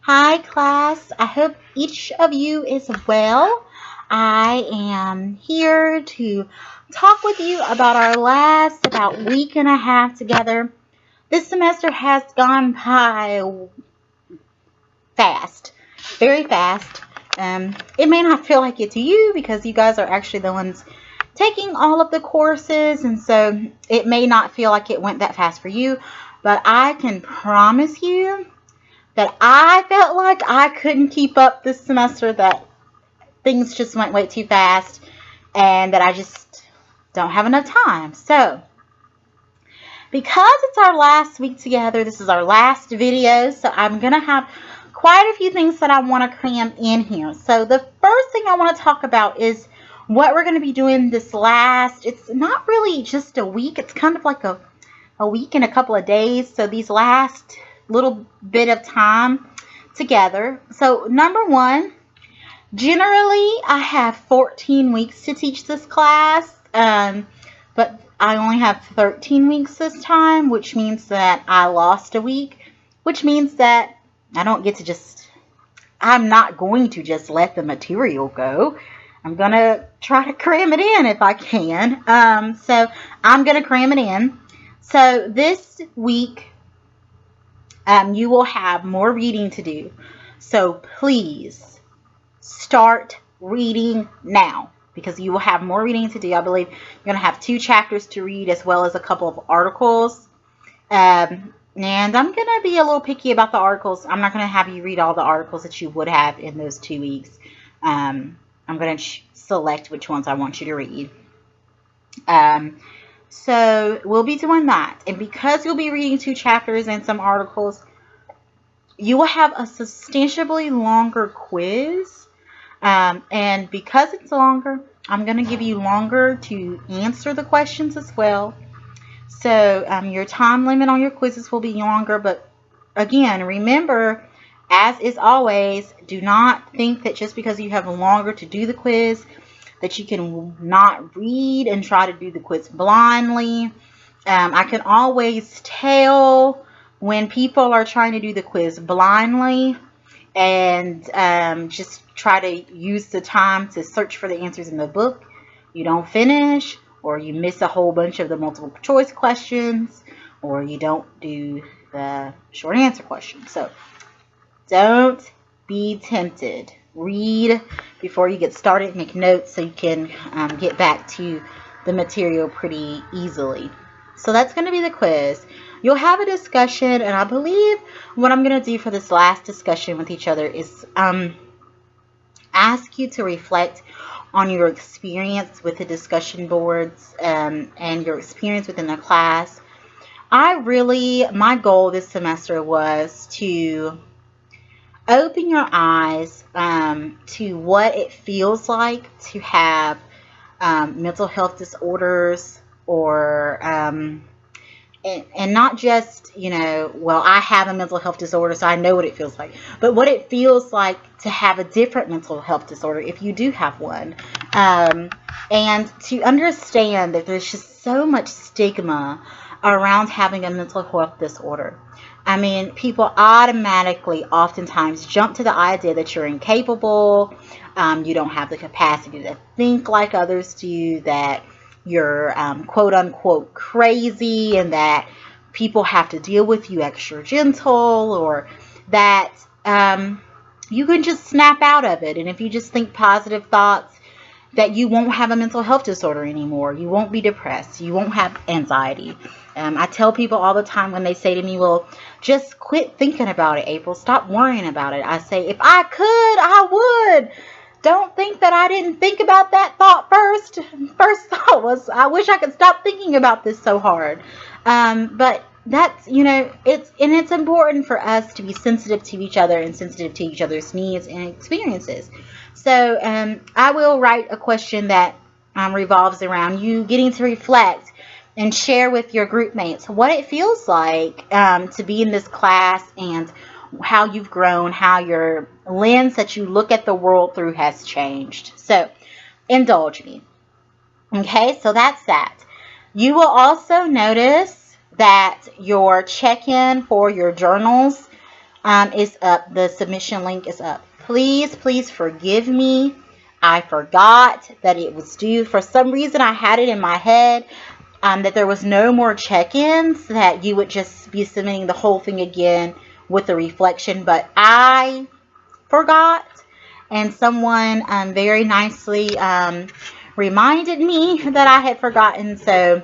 Hi, class. I hope each of you is well. I am here to talk with you about our last about week and a half together. This semester has gone by fast, very fast. It may not feel like it to you because you guys are actually the ones taking all of the courses, and so it may not feel like it went that fast for you, but I can promise you that I felt like I couldn't keep up this semester, that things just went way too fast, and that I just don't have enough time. So, because it's our last week together, this is our last video, so I'm going to have quite a few things that I want to cram in here. So, the first thing I want to talk about is what we're going to be doing this last, it's not really just a week, it's kind of like a week and a couple of days. So, these last little bit of time together. So, number one, generally I have 14 weeks to teach this class, but I only have 13 weeks this time, which means that I lost a week, which means that I'm not going to just let the material go. I'm going to try to cram it in if I can. So I'm going to cram it in. So this week, you will have more reading to do. So please start reading now, because you will have more reading to do. I believe you're going to have 2 chapters to read as well as a couple of articles. And I'm going to be a little picky about the articles. I'm not going to have you read all the articles that you would have in those 2 weeks. I'm going to select which ones I want you to read. So we'll be doing that. And because you'll be reading 2 chapters and some articles, you will have a substantially longer quiz. And because it's longer, I'm going to give you longer to answer the questions as well. So your time limit on your quizzes will be longer. But again, remember, as is always, do not think that just because you have longer to do the quiz, that you can not read and try to do the quiz blindly. I can always tell when people are trying to do the quiz blindly and just try to use the time to search for the answers in the book. You don't finish, or you miss a whole bunch of the multiple choice questions, or you don't do the short answer questions. So don't be tempted. Read before you get started. Make notes so you can get back to the material pretty easily. So that's going to be the quiz. You'll have a discussion, and I believe what I'm going to do for this last discussion with each other is ask you to reflect on your experience with the discussion boards and your experience within the class. My goal this semester was to open your eyes to what it feels like to have mental health disorders, or and not just, well, I have a mental health disorder, so I know what it feels like, but what it feels like to have a different mental health disorder if you do have one, and to understand that there's just so much stigma around having a mental health disorder. I mean, people automatically oftentimes jump to the idea that you're incapable, you don't have the capacity to think like others do, that you're quote unquote crazy, and that people have to deal with you extra gentle, or that you can just snap out of it. And if you just think positive thoughts, that you won't have a mental health disorder anymore. You won't be depressed. You won't have anxiety. I tell people all the time when they say to me, well, just quit thinking about it, April. Stop worrying about it. I say, if I could, I would. Don't think that I didn't think about that thought first. First thought was, I wish I could stop thinking about this so hard. But that's, it's important for us to be sensitive to each other and sensitive to each other's needs and experiences. So I will write a question that revolves around you getting to reflect and share with your group mates what it feels like to be in this class, and how you've grown, how your lens that you look at the world through has changed. So indulge me. Okay, so that's that. You will also notice that your check-in for your journals is up. The submission link is up. Please, please forgive me. I forgot that it was due. For some reason, I had it in my head that there was no more check-ins, that you would just be submitting the whole thing again with the reflection. But I forgot, and someone very nicely reminded me that I had forgotten. So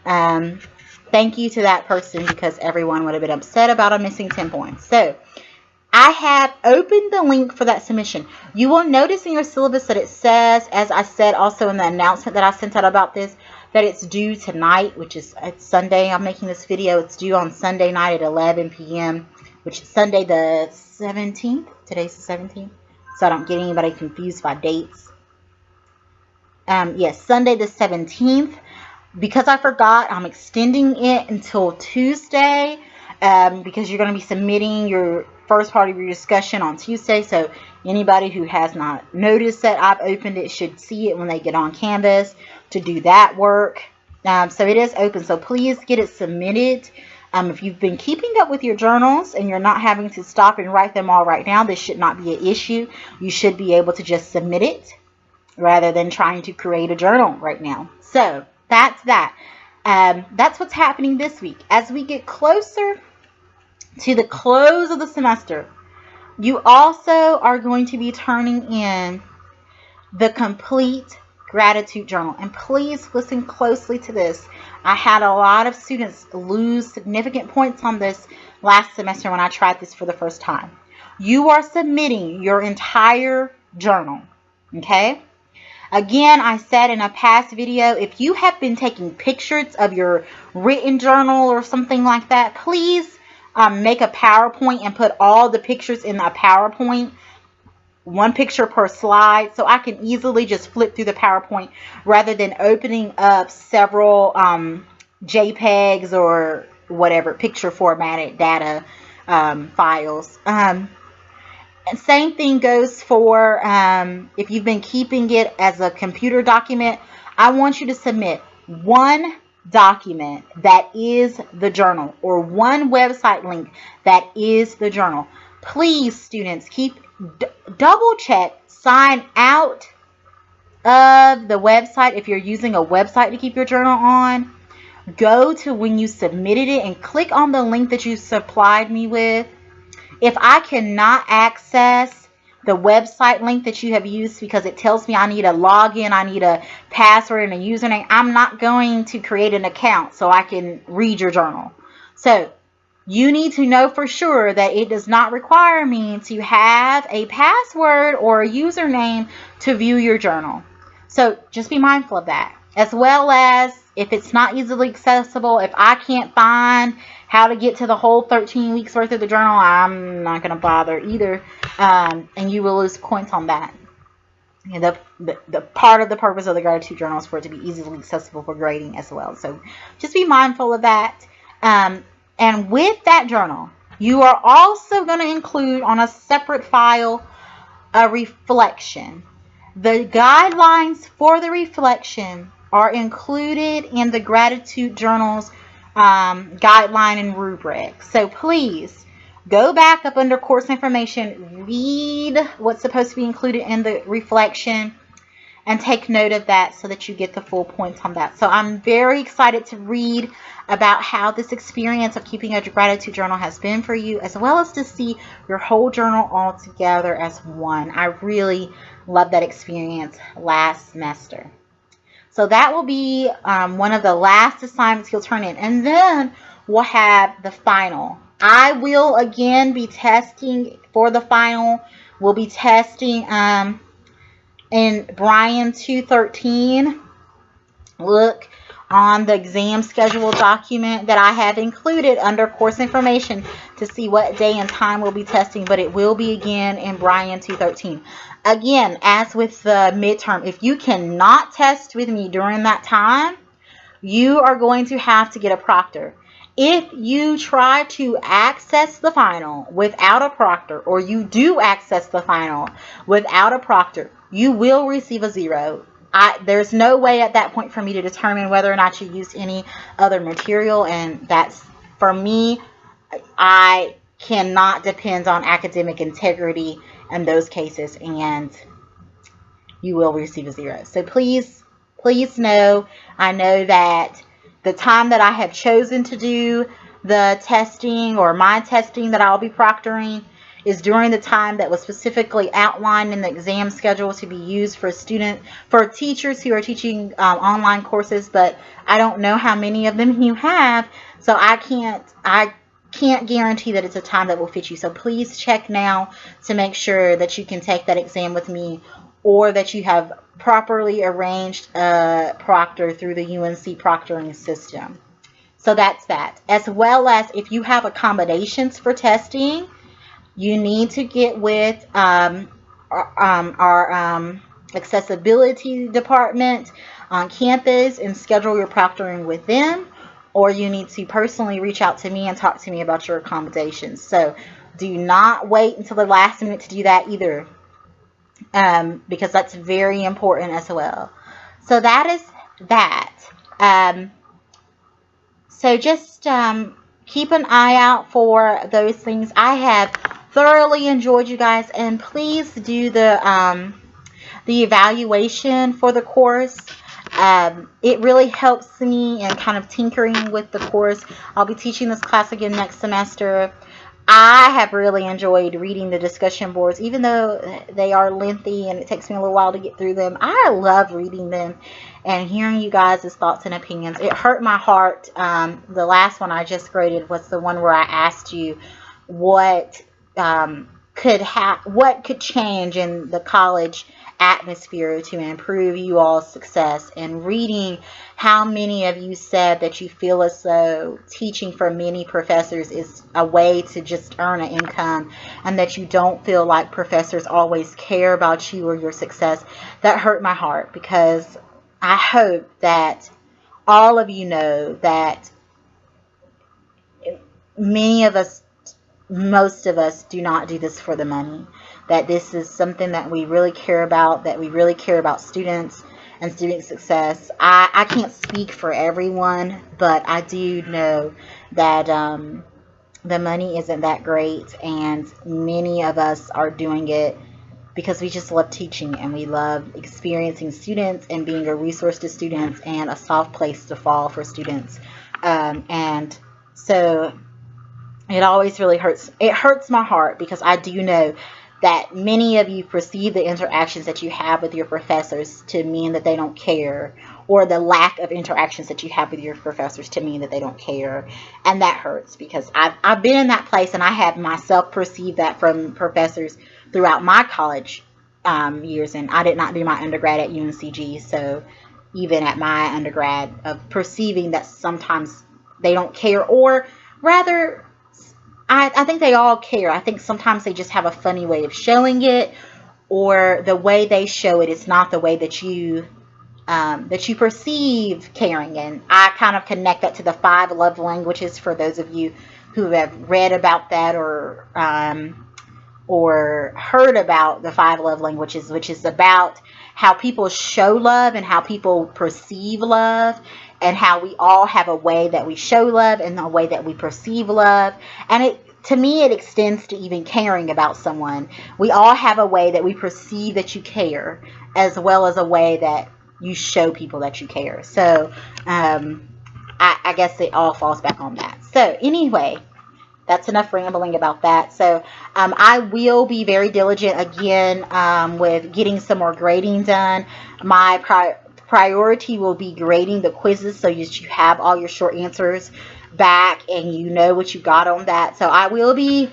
thank you to that person, because everyone would have been upset about a missing 10 points. So I have opened the link for that submission. You will notice in your syllabus that it says, as I said also in the announcement that I sent out about this, that it's due tonight, which is it's Sunday. I'm making this video. It's due on Sunday night at 11 p.m., which is Sunday the 17th. Today's the 17th, so I don't get anybody confused by dates. Yes, Sunday the 17th. Because I forgot, I'm extending it until Tuesday, because you're going to be submitting your first part of your discussion on Tuesday. So anybody who has not noticed that I've opened it should see it when they get on Canvas to do that work. So it is open, so please get it submitted. If you've been keeping up with your journals and you're not having to stop and write them all right now, this should not be an issue. You should be able to just submit it rather than trying to create a journal right now. So that's that. That's what's happening this week. As we get closer to the close of the semester, you also are going to be turning in the complete gratitude journal. And please listen closely to this. I had a lot of students lose significant points on this last semester when I tried this for the first time. You are submitting your entire journal, okay? Again, I said in a past video, if you have been taking pictures of your written journal or something like that, please make a PowerPoint and put all the pictures in a PowerPoint, one picture per slide, so I can easily just flip through the PowerPoint rather than opening up several JPEGs or whatever picture formatted data files. And same thing goes for if you've been keeping it as a computer document. I want you to submit one document that is the journal, or one website link that is the journal. Please, students, double check, sign out of the website if you're using a website to keep your journal on. Go to when you submitted it and click on the link that you supplied me with. If I cannot access the website link that you have used because it tells me I need a login, I need a password and a username, I'm not going to create an account so I can read your journal. So you need to know for sure that it does not require me to have a password or a username to view your journal. So just be mindful of that. As well as, if it's not easily accessible, if I can't find how to get to the whole 13 weeks worth of the journal, I'm not going to bother either. And you will lose points on that. And the part of the purpose of the gratitude journal is for it to be easily accessible for grading as well. So just be mindful of that. And with that journal, you are also going to include on a separate file a reflection. The guidelines for the reflection are included in the gratitude journal's guideline and rubric. So please go back up under course information, read what's supposed to be included in the reflection, and take note of that so that you get the full points on that. So I'm very excited to read about how this experience of keeping a gratitude journal has been for you, as well as to see your whole journal all together as one. I really loved that experience last semester. So that will be one of the last assignments you'll turn in. And then we'll have the final. I will again be testing for the final. We'll be testing in Brian 213. Look on the exam schedule document that I have included under course information to see what day and time we'll be testing. But it will be again in Brian 213. Again, as with the midterm, if you cannot test with me during that time, you are going to have to get a proctor. If you try to access the final without a proctor, or you do access the final without a proctor, you will receive a 0. There's no way at that point for me to determine whether or not you used any other material, and that's, for me, I cannot depend on academic integrity in those cases, and you will receive a 0. So please know, I know that the time that I have chosen to do the testing, or my testing that I'll be proctoring, is during the time that was specifically outlined in the exam schedule to be used for teachers who are teaching online courses, but I don't know how many of them you have, so I can't guarantee that it's a time that will fit you. So please check now to make sure that you can take that exam with me, or that you have properly arranged a proctor through the UNC proctoring system. So that's that. As well as, if you have accommodations for testing, you need to get with our accessibility department on campus and schedule your proctoring with them, or you need to personally reach out to me and talk to me about your accommodations. So do not wait until the last minute to do that either, because that's very important as well. So that is that. So just keep an eye out for those things. I have thoroughly enjoyed you guys, and please do the evaluation for the course. It really helps me in kind of tinkering with the course. I'll be teaching this class again next semester. I have really enjoyed reading the discussion boards, even though they are lengthy and it takes me a little while to get through them. I love reading them and hearing you guys' thoughts and opinions. It hurt my heart. The last one I just graded was the one where I asked you what could change in the college atmosphere to improve you all's success, and reading how many of you said that you feel as though teaching for many professors is a way to just earn an income, and that you don't feel like professors always care about you or your success. That hurt my heart, because I hope that all of you know that many of us, most of us, do not do this for the money. That this is something that we really care about, that we really care about students and student success. I can't speak for everyone, but I do know that the money isn't that great, and many of us are doing it because we just love teaching, and we love experiencing students and being a resource to students and a soft place to fall for students. And so it always really hurts. It hurts my heart, because I do know that many of you perceive the interactions that you have with your professors to mean that they don't care, or the lack of interactions that you have with your professors to mean that they don't care. And that hurts, because I've been in that place, and I have myself perceived that from professors throughout my college years. And I did not do my undergrad at UNCG, so even at my undergrad, of perceiving that sometimes they don't care, or rather, I think they all care. I think sometimes they just have a funny way of showing it, or the way they show it is not the way that you perceive caring. And I kind of connect that to the 5 love languages, for those of you who have read about that, or heard about the 5 love languages, which is about how people show love and how people perceive love, and how we all have a way that we show love and a way that we perceive love. And to me, it extends to even caring about someone. We all have a way that we perceive that you care, as well as a way that you show people that you care. So I guess it all falls back on that. So anyway, that's enough rambling about that. So I will be very diligent again with getting some more grading done. My priority will be grading the quizzes, so that you have all your short answers back and you know what you got on that. So I will be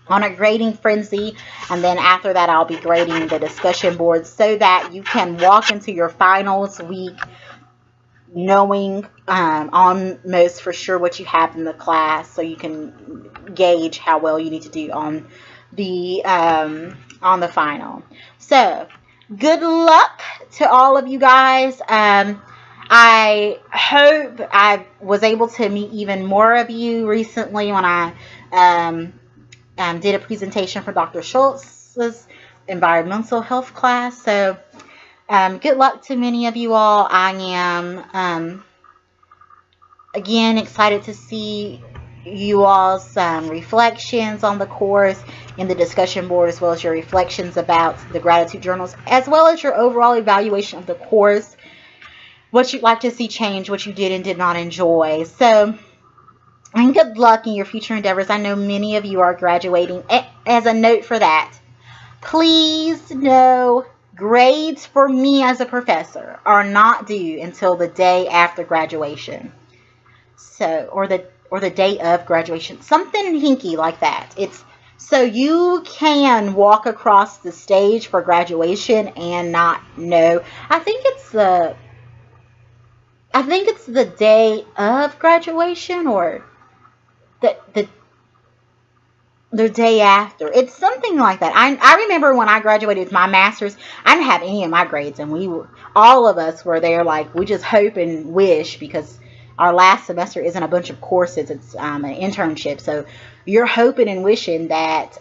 on a grading frenzy, and then after that I'll be grading the discussion boards, so that you can walk into your finals week knowing almost for sure what you have in the class, so you can gauge how well you need to do on the final. So good luck to all of you guys. I hope I was able to meet even more of you recently when I did a presentation for Dr. Schultz's environmental health class. So good luck to many of you all. I am again excited to see you all's reflections on the course in the discussion board, as well as your reflections about the gratitude journals, as well as your overall evaluation of the course, what you'd like to see change, what you did and did not enjoy. So, and good luck in your future endeavors. I know many of you are graduating. As a note for that, please know grades for me as a professor are not due until the day after graduation. So, or the day of graduation, something hinky like that. It's so you can walk across the stage for graduation and not know. I think it's the day of graduation, or the day after. It's something like that. I remember when I graduated with my master's, I didn't have any of my grades, and all of us were there like we just hope and wish, because our last semester isn't a bunch of courses, it's an internship. So you're hoping and wishing that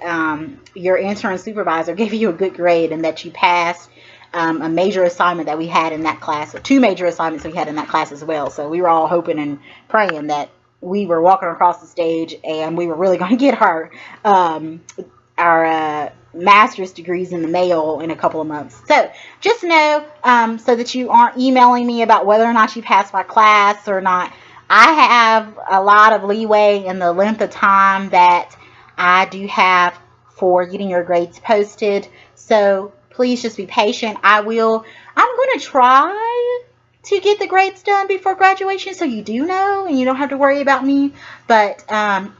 your intern supervisor gave you a good grade and that you passed a major assignment that we had in that class, or 2 major assignments we had in that class as well. So we were all hoping and praying that we were walking across the stage and we were really going to get our master's degrees in the mail in a couple of months. So just know, so that you aren't emailing me about whether or not you passed my class or not, I have a lot of leeway in the length of time that I do have for getting your grades posted. So please just be patient. I'm going to try to get the grades done before graduation, so you do know and you don't have to worry about me. But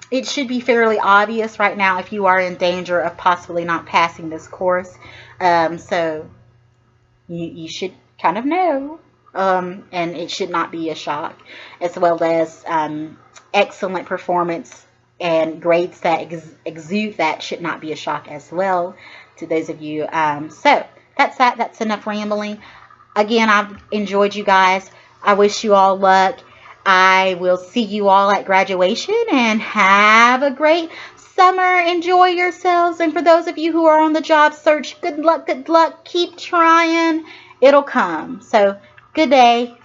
it should be fairly obvious right now if you are in danger of possibly not passing this course. So you should kind of know, and it should not be a shock, as well as excellent performance and grades that exude that should not be a shock as well to those of you. So that's that. That's enough rambling. Again, I've enjoyed you guys. I wish you all luck. I will see you all at graduation, and have a great summer. Enjoy yourselves. And for those of you who are on the job search, good luck, good luck. Keep trying. It'll come. So, good day.